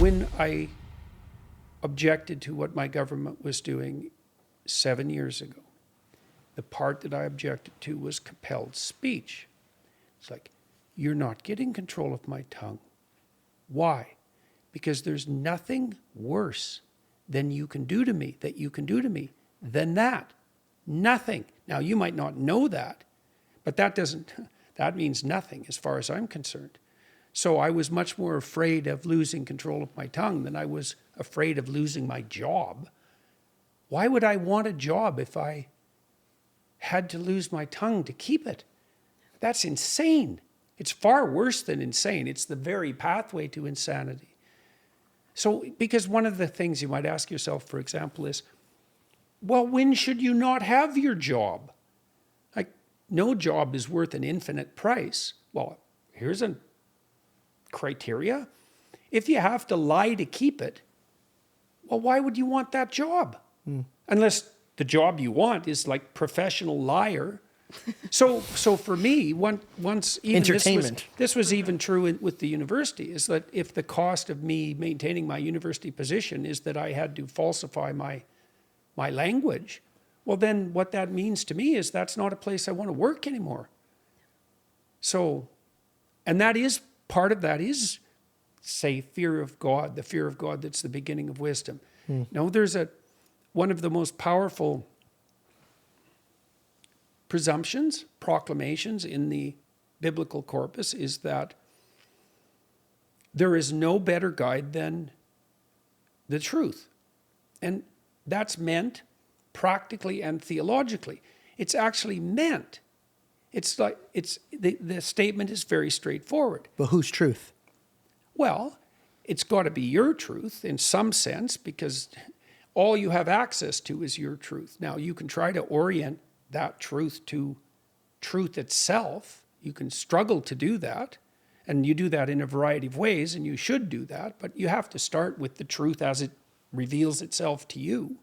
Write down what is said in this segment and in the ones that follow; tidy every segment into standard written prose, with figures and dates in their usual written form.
When I objected to what my government was doing 7 years ago, the part that I objected to was compelled speech. It's like, you're not getting control of my tongue. Why? Because there's nothing worse than you can do to me, than that. Nothing. Now, you might not know that, but that means nothing as far as I'm concerned. So I was much more afraid of losing control of my tongue than I was afraid of losing my job. Why would I want a job if I had to lose my tongue to keep it? That's insane. It's far worse than insane. It's the very pathway to insanity. So, because one of the things you might ask yourself, for example, is, well, when should you not have your job? Like, no job is worth an infinite price. Well, here's a criteria. If you have to lie to keep it, well, why would you want that job? Unless the job you want is like professional liar. So for me, once even entertainment. This was even true with the university, is that if the cost of me maintaining my university position is that I had to falsify my language, well, then what that means to me is that's not a place I want to work anymore. So, and that is, part of that is, say, fear of God, the fear of God that's the beginning of wisdom. No, there's one of the most powerful presumptions, proclamations in the biblical corpus is that there is no better guide than the truth. And that's meant practically and theologically. It's actually meant. It's like, the statement is very straightforward. But whose truth? Well, it's got to be your truth in some sense, because all you have access to is your truth. Now, you can try to orient that truth to truth itself. You can struggle to do that, and you do that in a variety of ways, and you should do that, but you have to start with the truth as it reveals itself to you.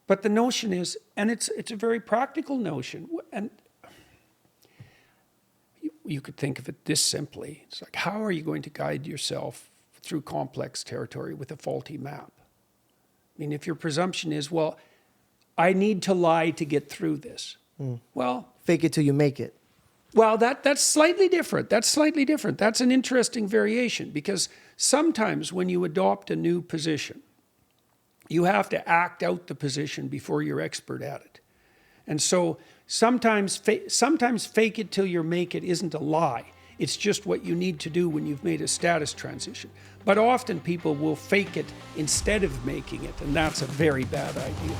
But the notion is, and it's a very practical notion, and you could think of it this simply. It's like, how are you going to guide yourself through complex territory with a faulty map? I mean, if your presumption is, well, I need to lie to get through this. Well, fake it till you make it. Well, that's slightly different. That's an interesting variation, because sometimes when you adopt a new position, you have to act out the position before you're expert at it. And so sometimes fake it till you make it isn't a lie. It's just what you need to do when you've made a status transition. But often people will fake it instead of making it, and that's a very bad idea.